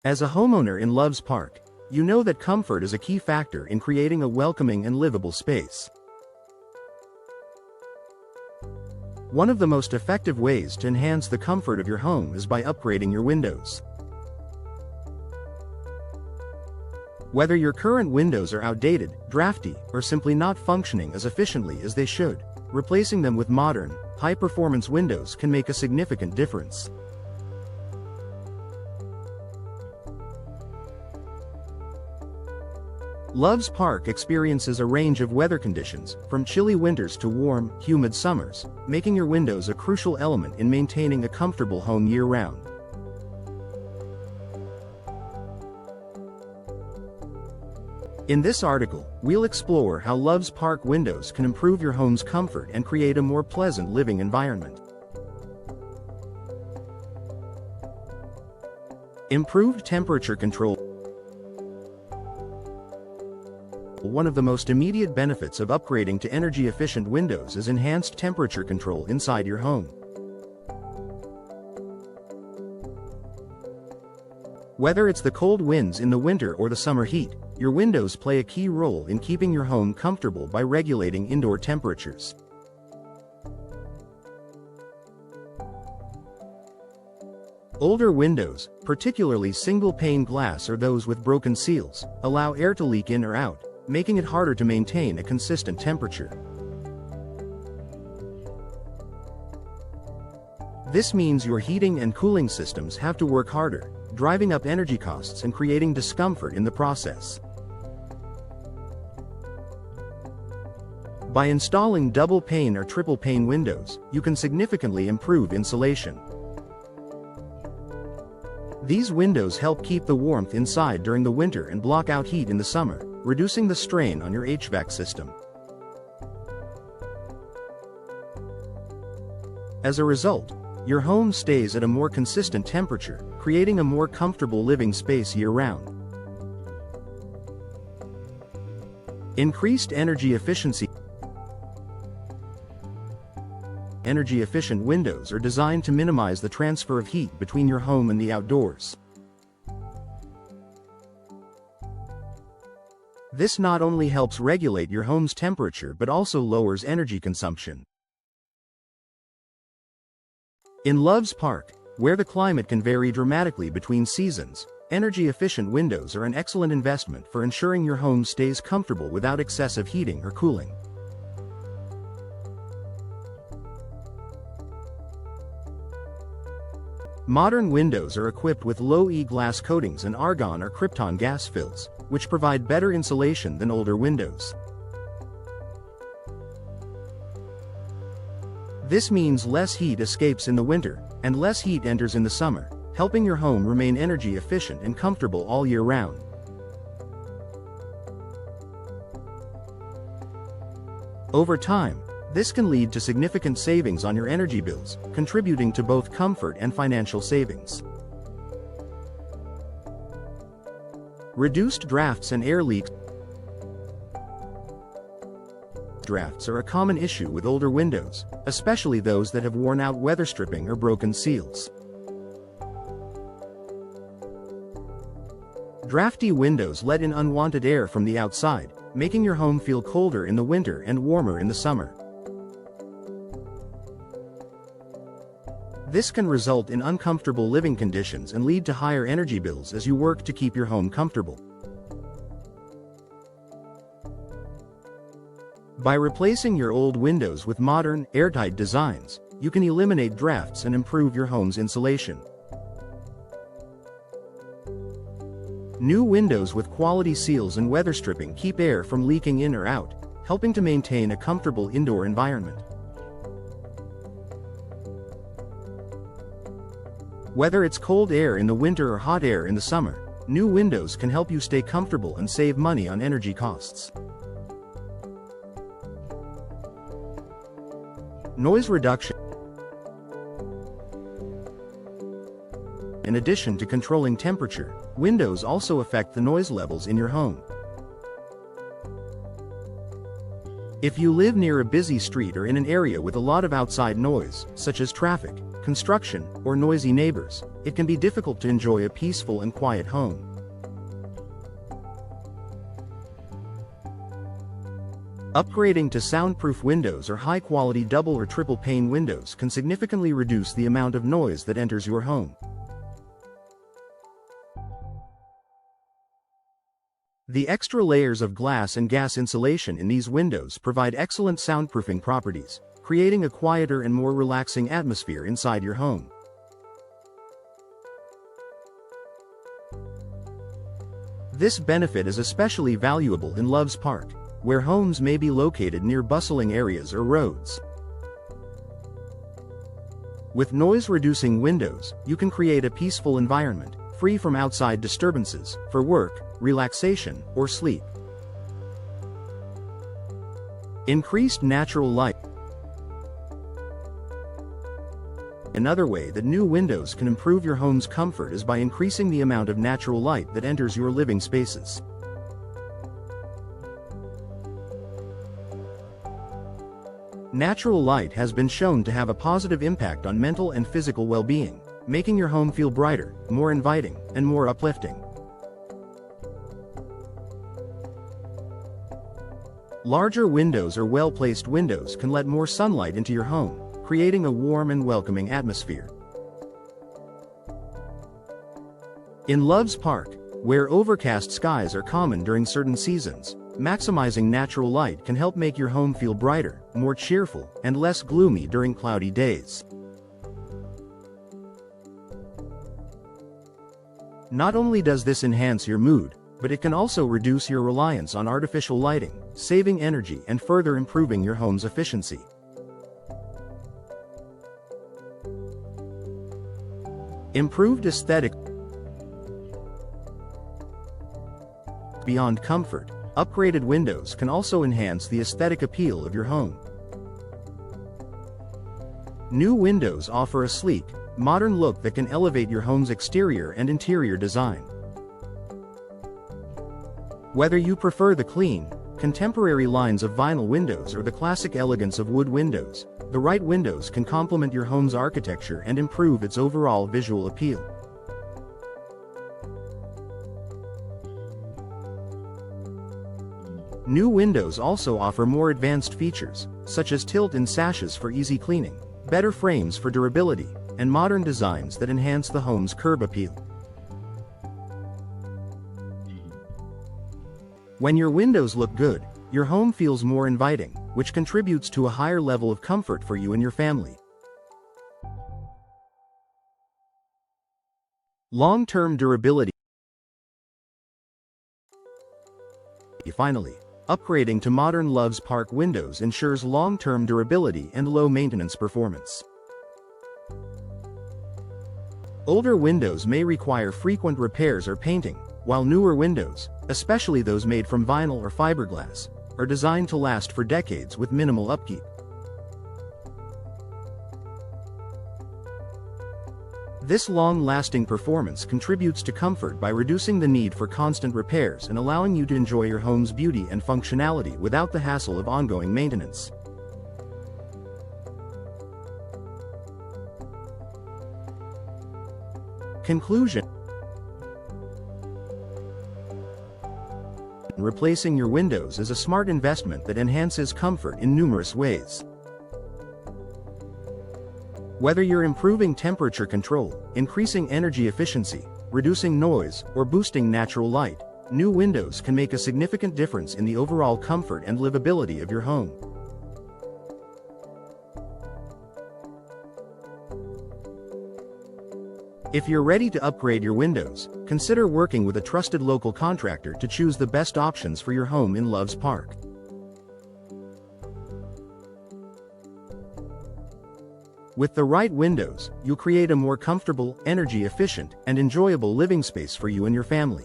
As a homeowner in Loves Park, you know that comfort is a key factor in creating a welcoming and livable space. One of the most effective ways to enhance the comfort of your home is by upgrading your windows. Whether your current windows are outdated, drafty, or simply not functioning as efficiently as they should, replacing them with modern, high-performance windows can make a significant difference. Loves Park experiences a range of weather conditions, from chilly winters to warm, humid summers, making your windows a crucial element in maintaining a comfortable home year-round. In this article, we'll explore how Loves Park windows can improve your home's comfort and create a more pleasant living environment. Improved temperature control. One of the most immediate benefits of upgrading to energy-efficient windows is enhanced temperature control inside your home. Whether it's the cold winds in the winter or the summer heat, your windows play a key role in keeping your home comfortable by regulating indoor temperatures. Older windows, particularly single-pane glass or those with broken seals, allow air to leak in or out, making it harder to maintain a consistent temperature. This means your heating and cooling systems have to work harder, driving up energy costs and creating discomfort in the process. By installing double-pane or triple-pane windows, you can significantly improve insulation. These windows help keep the warmth inside during the winter and block out heat in the summer, reducing the strain on your HVAC system. As a result, your home stays at a more consistent temperature, creating a more comfortable living space year-round. Increased energy efficiency. Energy-efficient windows are designed to minimize the transfer of heat between your home and the outdoors. This not only helps regulate your home's temperature but also lowers energy consumption. In Loves Park, where the climate can vary dramatically between seasons, energy-efficient windows are an excellent investment for ensuring your home stays comfortable without excessive heating or cooling. Modern windows are equipped with low-E glass coatings and argon or krypton gas fills, which provide better insulation than older windows. This means less heat escapes in the winter, and less heat enters in the summer, helping your home remain energy efficient and comfortable all year round. Over time, this can lead to significant savings on your energy bills, contributing to both comfort and financial savings. Reduced drafts and air leaks. Drafts are a common issue with older windows, especially those that have worn out weather stripping or broken seals. Drafty windows let in unwanted air from the outside, making your home feel colder in the winter and warmer in the summer. This can result in uncomfortable living conditions and lead to higher energy bills as you work to keep your home comfortable. By replacing your old windows with modern, airtight designs, you can eliminate drafts and improve your home's insulation. New windows with quality seals and weather stripping keep air from leaking in or out, helping to maintain a comfortable indoor environment. Whether it's cold air in the winter or hot air in the summer, new windows can help you stay comfortable and save money on energy costs. Noise reduction. In addition to controlling temperature, windows also affect the noise levels in your home. If you live near a busy street or in an area with a lot of outside noise, such as traffic, construction, or noisy neighbors, it can be difficult to enjoy a peaceful and quiet home. Upgrading to soundproof windows or high-quality double or triple pane windows can significantly reduce the amount of noise that enters your home. The extra layers of glass and gas insulation in these windows provide excellent soundproofing properties, creating a quieter and more relaxing atmosphere inside your home. This benefit is especially valuable in Loves Park, where homes may be located near bustling areas or roads. With noise-reducing windows, you can create a peaceful environment, free from outside disturbances, for work, relaxation, or sleep. Increased natural light. Another way that new windows can improve your home's comfort is by increasing the amount of natural light that enters your living spaces. Natural light has been shown to have a positive impact on mental and physical well-being, making your home feel brighter, more inviting, and more uplifting. Larger windows or well-placed windows can let more sunlight into your home, creating a warm and welcoming atmosphere. In Loves Park, where overcast skies are common during certain seasons, maximizing natural light can help make your home feel brighter, more cheerful, and less gloomy during cloudy days. Not only does this enhance your mood, but it can also reduce your reliance on artificial lighting, saving energy and further improving your home's efficiency. Improved aesthetic. Beyond comfort, upgraded windows can also enhance the aesthetic appeal of your home. New windows offer a sleek, modern look that can elevate your home's exterior and interior design. Whether you prefer the clean, contemporary lines of vinyl windows or the classic elegance of wood windows, the right windows can complement your home's architecture and improve its overall visual appeal. New windows also offer more advanced features, such as tilt-in sashes for easy cleaning, better frames for durability, and modern designs that enhance the home's curb appeal. When your windows look good, your home feels more inviting, which contributes to a higher level of comfort for you and your family. Long-term durability. Finally, upgrading to modern Loves Park windows ensures long-term durability and low-maintenance performance. Older windows may require frequent repairs or painting, while newer windows, especially those made from vinyl or fiberglass, are designed to last for decades with minimal upkeep. This long-lasting performance contributes to comfort by reducing the need for constant repairs and allowing you to enjoy your home's beauty and functionality without the hassle of ongoing maintenance. Conclusion. Replacing your windows is a smart investment that enhances comfort in numerous ways. Whether you're improving temperature control, increasing energy efficiency, reducing noise, or boosting natural light, new windows can make a significant difference in the overall comfort and livability of your home. If you're ready to upgrade your windows, consider working with a trusted local contractor to choose the best options for your home in Loves Park. With the right windows, you'll create a more comfortable, energy-efficient, and enjoyable living space for you and your family.